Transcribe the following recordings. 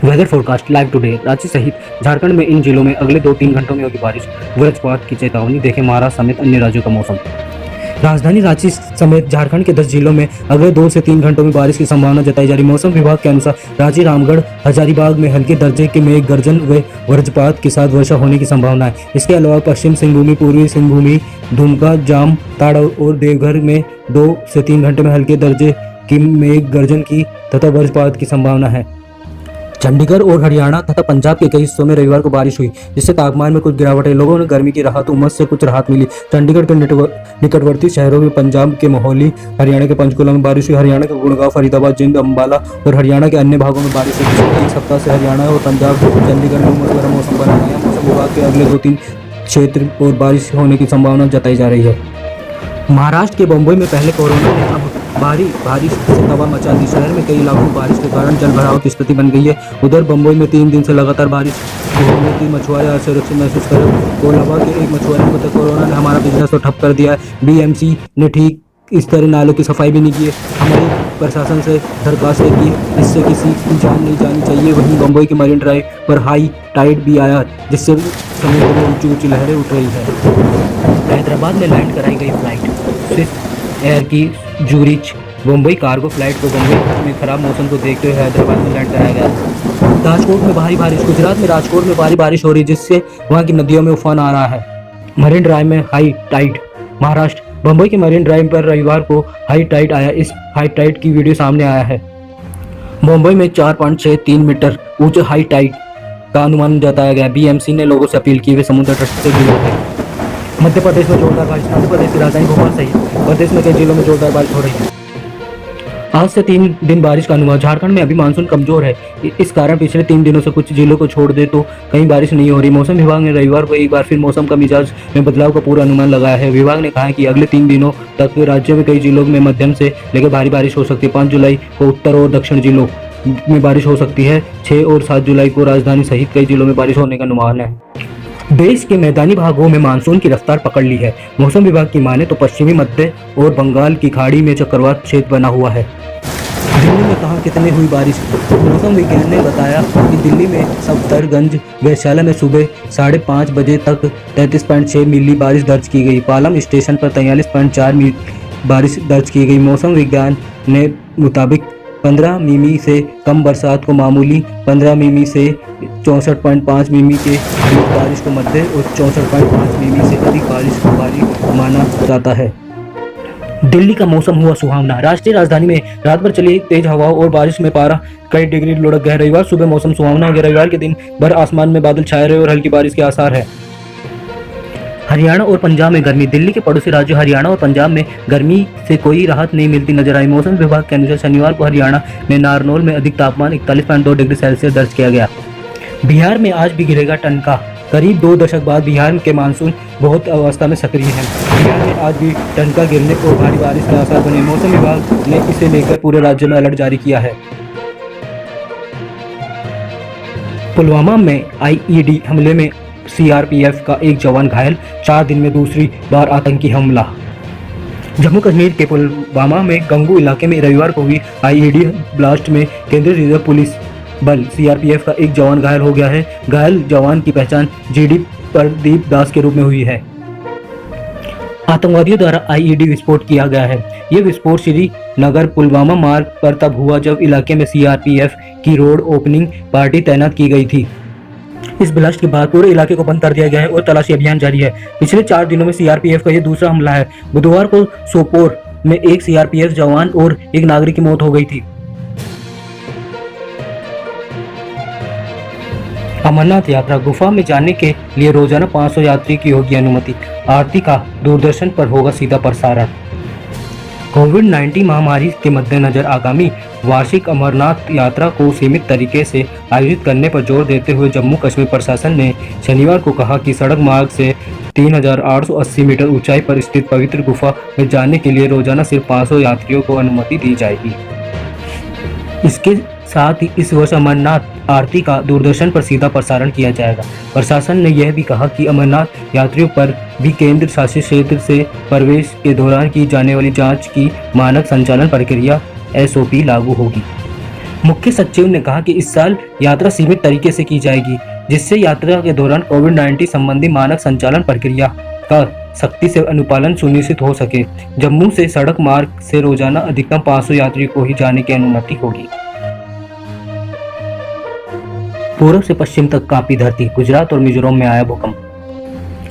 Weather forecast live today. Ranchi सहित झारखंड में इन जिलों में अगले 2-3 घंटों में होगी बारिश, वज्रपात की चेतावनी। देखें महाराष्ट्र समेत अन्य राज्यों का मौसम। राजधानी रांची समेत झारखंड के 10 जिलों में अगले 2 से 3 घंटों में बारिश की संभावना जताई जा रही। मौसम विभाग के अनुसार रांची, रामगढ़, हजारीबाग में हल्के दर्जे के मेघ गर्जन व वज्रपात के साथ वर्षा होने की संभावना है। इसके अलावा पश्चिम सिंहभूमि, पूर्वी सिंहभूमि, दुमका, जामताड़ा और देवघर में 2 से 3 घंटे में हल्के दर्जे की मेघ गर्जन की तथा वज्रपात की संभावना है। चंडीगढ़ और हरियाणा तथा पंजाब के कई हिस्सों में रविवार को बारिश हुई, जिससे तापमान में कुछ गिरावट है। लोगों ने गर्मी की राहत, उमस से कुछ राहत मिली। चंडीगढ़ के निकटवर्ती शहरों में, पंजाब के मोहाली, हरियाणा के पंचकुला में बारिश हुई। हरियाणा के गुड़गांव, फरीदाबाद, जिंद, अंबाला और हरियाणा के अन्य भागों में बारिश हुई। पिछले एक सप्ताह से हरियाणा और पंजाब, चंडीगढ़ में उमस भरा मौसम बना हुआ है। मौसम विभाग के अगले 2-3 क्षेत्र और बारिश होने की संभावना जताई जा रही है। महाराष्ट्र के बम्बई में पहले कोरोना ने अब भारी बारिश से तबाह मचा दी। शहर में कई इलाकों में बारिश के कारण जलभराव की स्थिति बन गई है। उधर बम्बई में 3 दिन से लगातार बारिश होने की मछुआरे असुरक्षित महसूस कर कोलाबा के एक मछुआरे को बताया, कोरोना ने हमारा बिजनेस तो ठप कर दिया है। बीएमसी ने ठीक इस तरह नालों की सफाई भी नहीं की है। हमारी प्रशासन से दरखास्त है कि इससे किसी की जान नहीं जानी चाहिए। वहीं बम्बई के मरीन ड्राइव पर हाई टाइड भी आया, जिससे समुद्र में ऊंची ऊंची लहरें उठ रही है। हैदराबाद में लैंड कराई गई फ्लाइट स्विस एयर की जूरिच मुंबई कार्गो फ्लाइट को बम्बई में खराब मौसम को देखते हुए हैदराबाद में लैंड कराया गया। राजकोट में भारी बारिश। गुजरात में राजकोट में भारी बारिश हो रही है, जिससे वहां की नदियों में उफान आ रहा है। मरीन ड्राइव में हाई टाइड। महाराष्ट्र बम्बई के मरीन ड्राइव पर रविवार को हाई टाइड आया। इस हाई टाइड की वीडियो सामने आया है। मुंबई में 4.63 मीटर ऊंचे हाई टाइड का अनुमान जताया गया। बीएमसी ने लोगों से अपील की वे समुद्र तट से दूर रहे। मध्य प्रदेश में जोरदार बारिश। मध्य प्रदेश की राजधानी भोपाल सहित प्रदेश में कई जिलों में जोरदार बारिश हो रही है। आज से 3 दिन बारिश का अनुमान। झारखंड में अभी मानसून कमजोर है, इस कारण पिछले 3 दिनों से कुछ जिलों को छोड़ दे तो कहीं बारिश नहीं हो रही। मौसम विभाग ने रविवार को एक बार फिर मौसम का मिजाज में बदलाव का पूरा अनुमान लगाया है। विभाग ने कहा है कि अगले 3 दिनों तक राज्य में कई जिलों में मध्यम से लेकर भारी बारिश हो सकती है। 5 जुलाई को उत्तर और दक्षिण जिलों में बारिश हो सकती है। 6 और 7 जुलाई को राजधानी सहित कई जिलों में बारिश होने का अनुमान है। देश के मैदानी भागों में मानसून की रफ्तार पकड़ ली है। मौसम विभाग की माने तो पश्चिमी मध्य और बंगाल की खाड़ी में चक्रवात क्षेत्र बना हुआ है। दिल्ली में कहां कितने हुई बारिश। मौसम विज्ञान ने बताया कि दिल्ली में सफदरगंज, वैशाली में सुबह 5:30 बजे तक 33.6 मिली बारिश दर्ज की गई। पालम स्टेशन पर 43.4 मिली बारिश दर्ज की गई। मौसम विज्ञान ने मुताबिक 15 मिमी से कम बरसात को मामूली, 15 मिमी से 64.5 मिमी के बीच बारिश को मध्य और 64.5 मिमी से अधिक बारिश को भारी माना जाता है। दिल्ली का मौसम हुआ सुहावना। राष्ट्रीय राजधानी में रात भर चली तेज हवाओं और बारिश में पारा कई डिग्री लुढ़क गया। रविवार सुबह मौसम सुहावना है। रविवार के दिन भर आसमान में बादल छाए रहे और हल्की बारिश के आसार है। हरियाणा और पंजाब में गर्मी। दिल्ली के पड़ोसी राज्य हरियाणा और पंजाब में गर्मी से कोई राहत नहीं मिलती नजर आई। मौसम विभाग के अनुसार शनिवार को हरियाणा में नारनौल में अधिक तापमान 41.2 डिग्री सेल्सियस दर्ज किया गया। बिहार में आज भी गिरेगा टनका। करीब 2 दशक बाद बिहार के मानसून बहुत अवस्था में सक्रिय है। बिहार में आज भी टनका गिरने और भारी बारिश के आसार बने। मौसम विभाग ने इसे लेकर पूरे राज्य में अलर्ट जारी किया है। पुलवामा में आईईडी हमले में सीआरपीएफ का एक जवान घायल। 4 दिन में दूसरी बार आतंकी हमला। जम्मू कश्मीर के पुलवामा में गंगू इलाके में रविवार को हुई आईईडी ब्लास्ट में केंद्रीय रिजर्व पुलिस बल सीआरपीएफ का एक जवान घायल हो गया है। घायल जवान की पहचान जीडी प्रदीप दास के रूप में हुई है। आतंकवादियों द्वारा आईईडी विस्फोट किया गया है। यह विस्फोट श्रीनगर पुलवामा मार्ग पर तब हुआ जब इलाके में सीआरपीएफ की रोड ओपनिंग पार्टी तैनात की गई थी। इस ब्लास्ट के बाद पूरे इलाके को बंद कर दिया गया है और तलाशी अभियान जारी है। पिछले 4 दिनों में सीआरपीएफ का यह दूसरा हमला है। बुधवार को सोपोर में एक सीआरपीएफ जवान और एक नागरिक की मौत हो गई थी। अमरनाथ यात्रा गुफा में जाने के लिए रोजाना 500 यात्री की होगी अनुमति। आरती का दूरदर्शन पर होगा सीधा प्रसारण। कोविड-19 महामारी के मद्देनजर आगामी वार्षिक अमरनाथ यात्रा को सीमित तरीके से आयोजित करने पर जोर देते हुए जम्मू कश्मीर प्रशासन ने शनिवार को कहा कि सड़क मार्ग से 3880 मीटर ऊंचाई पर स्थित पवित्र गुफा में जाने के लिए रोजाना सिर्फ 500 यात्रियों को अनुमति दी जाएगी। इसके साथ ही इस वर्ष अमरनाथ आरती का दूरदर्शन पर सीधा प्रसारण किया जाएगा। प्रशासन ने यह भी कहा कि अमरनाथ यात्रियों पर भी केंद्र शासित क्षेत्र से प्रवेश के दौरान की जाने वाली जांच की मानक संचालन प्रक्रिया एसओपी लागू होगी। मुख्य सचिव ने कहा कि इस साल यात्रा सीमित तरीके से की जाएगी, जिससे यात्रा के दौरान कोविड-19 संबंधी मानक संचालन प्रक्रिया का सख्ती से अनुपालन सुनिश्चित हो सके। जम्मू से सड़क मार्ग से रोजाना अधिकतम 500 यात्रियों को ही जाने की अनुमति होगी। पूर्व से पश्चिम तक कांपी धरती, गुजरात और मिजोरम में आया भूकंप।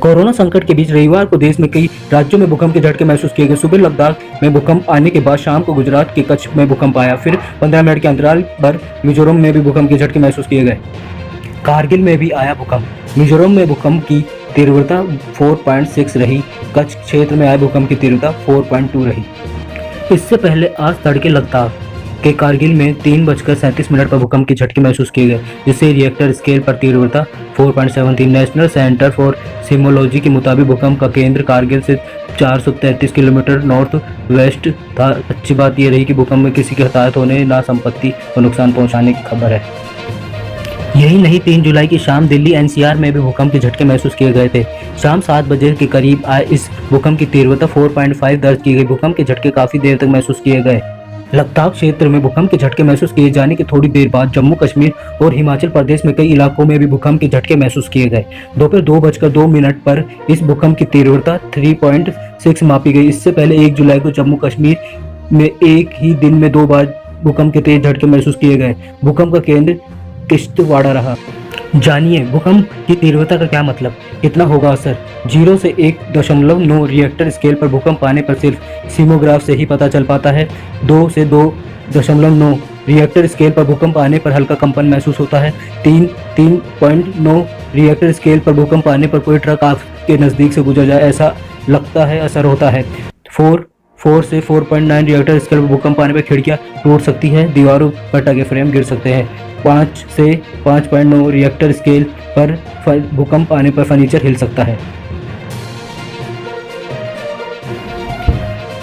कोरोना संकट के बीच रविवार को देश में कई राज्यों में भूकंप के झटके महसूस किए गए। सुबह लद्दाख में भूकंप आने के बाद शाम को गुजरात के कच्छ में भूकंप आया। फिर 15 मिनट के अंतराल पर मिजोरम में भी भूकंप के झटके महसूस किए गए। कारगिल में भी आया भूकंप। मिजोरम में भूकंप की तीव्रता 4.6 रही। कच्छ क्षेत्र में आए भूकंप की तीव्रता 4.2 रही। इससे पहले आज तड़के लद्दाख के कारगिल में 3:37 पर भूकंप के झटके महसूस किए गए, जिससे रिएक्टर स्केल पर तीव्रता 4.7 थी। नेशनल सेंटर फॉर सीस्मोलॉजी के मुताबिक भूकंप का केंद्र कारगिल से 433 किलोमीटर नॉर्थ वेस्ट था। अच्छी बात यह रही कि भूकंप में किसी के हताहत होने ना संपत्ति को नुकसान पहुंचाने की खबर है। यही नहीं, 3 जुलाई की शाम दिल्ली एनसीआर में भी भूकंप के झटके महसूस किए गए थे। शाम 7 बजे के करीब आए इस भूकंप की तीव्रता 4.5 दर्ज की गई। भूकंप के झटके काफी देर तक महसूस किए गए। लद्दाख क्षेत्र में भूकंप के झटके महसूस किए जाने के थोड़ी देर बाद जम्मू कश्मीर और हिमाचल प्रदेश में कई इलाकों में भी भूकंप के झटके महसूस किए गए। दोपहर 2:02 पर इस भूकंप की तीव्रता 3.6 मापी गई। इससे पहले 1 जुलाई को जम्मू कश्मीर में एक ही दिन में 2 बार भूकंप के तेज झटके महसूस किए गए। भूकंप का केंद्र किश्तवाड़ा रहा। जानिए भूकंप की तीव्रता का क्या मतलब, कितना होगा असर। 0 से 1.9 रिएक्टर स्केल पर भूकंप आने पर सिर्फ सीमोग्राफ से ही पता चल पाता है। 2 से 2.9 रिएक्टर स्केल पर भूकंप आने पर हल्का कंपन महसूस होता है। 3.9 रिएक्टर स्केल पर भूकंप आने पर कोई ट्रक आपके नज़दीक से गुजर जाए ऐसा लगता है, असर होता है। 4 से 4.9 रिएक्टर स्केल पर भूकंप आने पर खिड़कियां टूट सकती है, दीवारों पर टके फ्रेम गिर सकते हैं। 5 से 5.9 रिएक्टर स्केल पर भूकंप आने पर फर्नीचर हिल सकता है।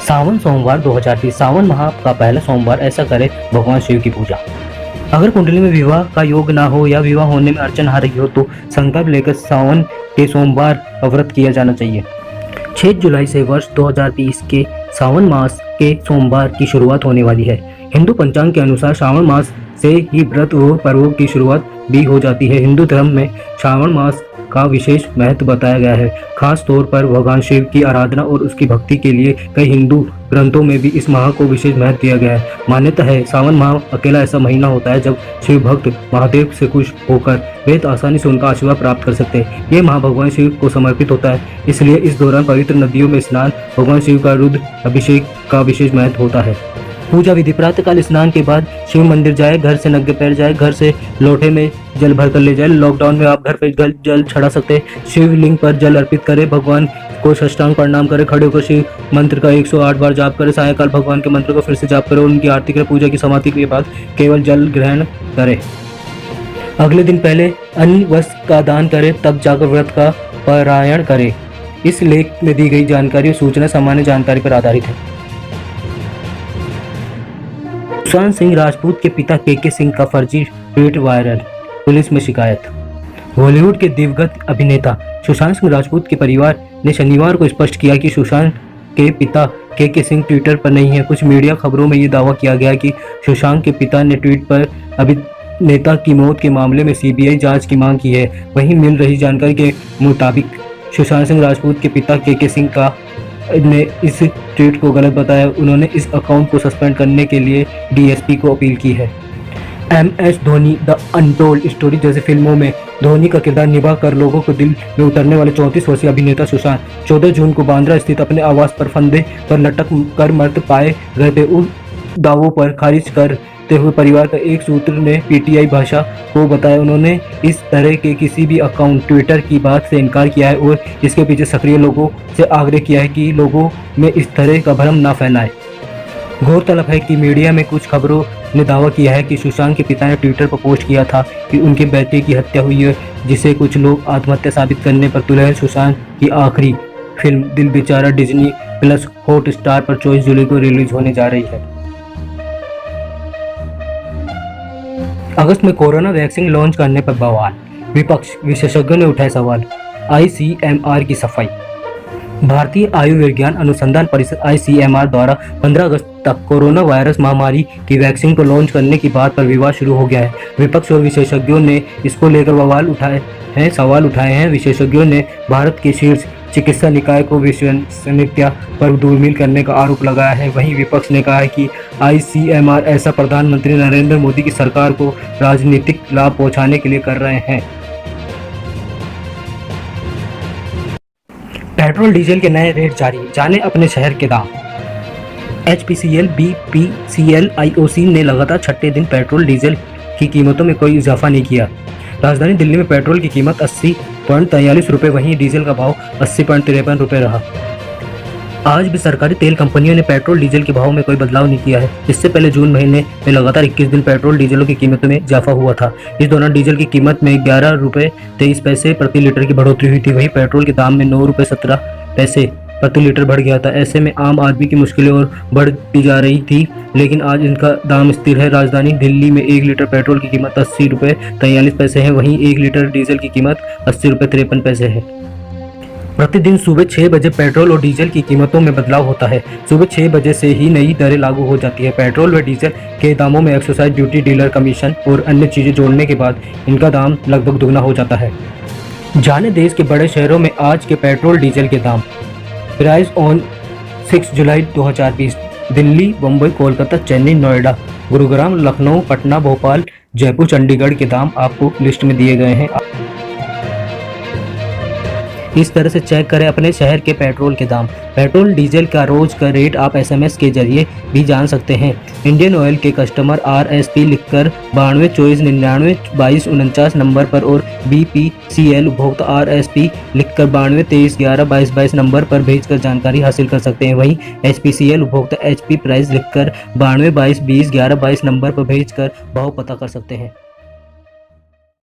सावन सोमवार 2020 सावन माह का पहला सोमवार, ऐसा करे भगवान शिव की पूजा। अगर कुंडली में विवाह का योग ना हो या विवाह होने में अड़चन आ रही हो तो संकल्प लेकर सावन के सोमवार का व्रत किया जाना चाहिए। 6 जुलाई से वर्ष 2020 के सावन मास के सोमवार की शुरुआत होने वाली है। हिंदू पंचांग के अनुसार श्रावण मास से ही व्रत और पर्वों की शुरुआत भी हो जाती है। हिंदू धर्म में श्रावण मास का विशेष महत्व बताया गया है। खास तौर पर भगवान शिव की आराधना और उसकी भक्ति के लिए कई हिंदू ग्रंथों में भी इस माह को विशेष महत्व दिया गया है। मान्यता है सावन माह अकेला ऐसा महीना होता है जब शिव भक्त महादेव से खुश होकर वे आसानी से उनका आशीर्वाद प्राप्त कर सकते हैं। ये माह भगवान शिव को समर्पित होता है, इसलिए इस दौरान पवित्र नदियों में स्नान, भगवान शिव का रुद्र अभिषेक का विशेष महत्व होता है। पूजा विधि, प्रातःकाल स्नान के बाद शिव मंदिर जाए, घर से नंगे पैर जाए, घर से लोटे में जल भर कर ले जाए। लॉकडाउन में आप घर पे जल चढ़ा सकते हैं। शिवलिंग पर जल अर्पित करें, भगवान को साष्टांग प्रणाम करें, खड़े होकर शिव मंत्र का 108 बार जाप करें। सायंकाल भगवान के मंत्र को फिर से जाप करें, उनकी आरती करें। पूजा की समाप्ति के बाद केवल जल ग्रहण करें। अगले दिन पहले अन्न वस्त्र का दान करें, तब जाकर व्रत का पारायण करें। इस लेख में दी गई जानकारी और सूचना सामान्य जानकारी पर आधारित है। सुशांत सिंह राजपूत के पिता के सिंह का फर्जी ट्वीट वायरल, पुलिस में शिकायत। बॉलीवुड के दिवंगत अभिनेता सुशांत सिंह राजपूत के परिवार ने शनिवार को स्पष्ट किया कि सुशांत के पिता के सिंह ट्विटर पर नहीं है। कुछ मीडिया खबरों में ये दावा किया गया कि सुशांत के पिता ने ट्वीट पर अभिनेता की मौत के मामले में सीबीआई जांच की मांग की है। वहीं मिल रही जानकारी के मुताबिक सुशांत सिंह राजपूत के पिता के सिंह का ने इस ट्वीट को गलत बताया। उन्होंने इस अकाउंट को सस्पेंड करने के लिए डीएसपी को अपील की है। MS Dhoni the untold story जैसी फिल्मों में धोनी का किरदार निभा कर लोगों को दिल में उतरने वाले 34 वर्षीय अभिनेता सुशांत 14 जून को बांद्रा स्थित अपने आवास पर फंदे पर लटक कर मृत पाए गए थे। उन दावों पर खारिज करते हुए परिवार का एक सूत्र ने पीटीआई भाषा को बताया, उन्होंने इस तरह के किसी भी अकाउंट ट्विटर की बात से इनकार किया है और इसके पीछे सक्रिय लोगों से आग्रह किया है कि लोगों में इस तरह का भ्रम ना फैलाएं। गौरतलब है कि मीडिया में कुछ खबरों ने दावा किया है कि सुशांत के पिता ने ट्विटर पर पोस्ट किया था कि उनके बेटे की हत्या हुई है, जिसे कुछ लोग आत्महत्या साबित करने पर तुले हैं। सुशांत की आखिरी फिल्म दिल बेचारा डिज्नी प्लस हॉटस्टार पर 24 जुलाई को रिलीज होने जा रही है। अगस्त में कोरोना वैक्सीन लॉन्च करने पर बवाल, विपक्ष विशेषज्ञों ने उठाए सवाल। ICMR की सफाई। भारतीय आयुर्विज्ञान अनुसंधान परिषद ICMR द्वारा 15 अगस्त तक कोरोना वायरस महामारी की वैक्सीन को लॉन्च करने की बात पर विवाद शुरू हो गया है। विपक्ष और विशेषज्ञों ने इसको लेकर सवाल उठाए हैं। विशेषज्ञों ने भारत के शीर्ष चिकित्सा निकाय को विश्वसनीयता पर धूमिल करने का आरोप लगाया है। वहीं विपक्ष ने कहा है कि ICMR ऐसा प्रधानमंत्री नरेंद्र मोदी की सरकार को राजनीतिक लाभ पहुंचाने के लिए कर रहे हैं। पेट्रोल डीजल के नए रेट जारी, जाने अपने शहर के दाम। HPCL, BPCL, IOC ने लगातार छठे दिन पेट्रोल डीजल की कीमतों में कोई इजाफा नहीं किया। राजधानी दिल्ली में पेट्रोल की कीमत 80.43 रुपये, वहीं डीजल का भाव 80.53 रुपये रहा। आज भी सरकारी तेल कंपनियों ने पेट्रोल डीजल के भाव में कोई बदलाव नहीं किया है। इससे पहले जून महीने में लगातार 21 दिन पेट्रोल डीजलों की कीमतों में इजाफा हुआ था। इस दौरान डीजल की कीमत में 11 रुपये 23 पैसे प्रति लीटर की बढ़ोतरी हुई थी। वहीं पेट्रोल के दाम में 9 रुपये 17 पैसे प्रति लीटर बढ़ गया था। ऐसे में आम आदमी की मुश्किलें और बढ़ती जा रही थी, लेकिन आज इनका दाम स्थिर है। राजधानी दिल्ली में 1 लीटर पेट्रोल की कीमत 80 रुपये 43 पैसे है, वहीं 1 लीटर डीजल की कीमत 80 रुपये 53 पैसे है। प्रतिदिन सुबह 6 बजे पेट्रोल और डीजल की कीमतों में बदलाव होता है। सुबह 6 बजे से ही नई दरें लागू हो जाती है। पेट्रोल व डीजल के दामों में एक्साइज ड्यूटी, डीलर कमीशन और अन्य चीज़ें जोड़ने के बाद इनका दाम लगभग दुगना हो जाता है। जाने देश के बड़े शहरों में आज के पेट्रोल डीजल के दाम। प्राइस ऑन 6 जुलाई 2020। दिल्ली, मुंबई, कोलकाता, चेन्नई, नोएडा, गुरुग्राम, लखनऊ, पटना, भोपाल, जयपुर, चंडीगढ़ के दाम आपको लिस्ट में दिए गए हैं। इस तरह से चेक करें अपने शहर के पेट्रोल के दाम। पेट्रोल डीजल का रोज का रेट आप SMS के जरिए भी जान सकते हैं। इंडियन ऑयल के कस्टमर RSP लिखकर 92 24 99 22 49 नंबर पर और BPCL उपभोक्ता RSP लिखकर 92 23 11 22 22 नंबर पर भेजकर जानकारी हासिल कर सकते हैं। वहीं HPCL उपभोक्ता HP प्राइस लिखकर 92 22 20 11 22 नंबर पर भेजकर भाव पता कर सकते हैं।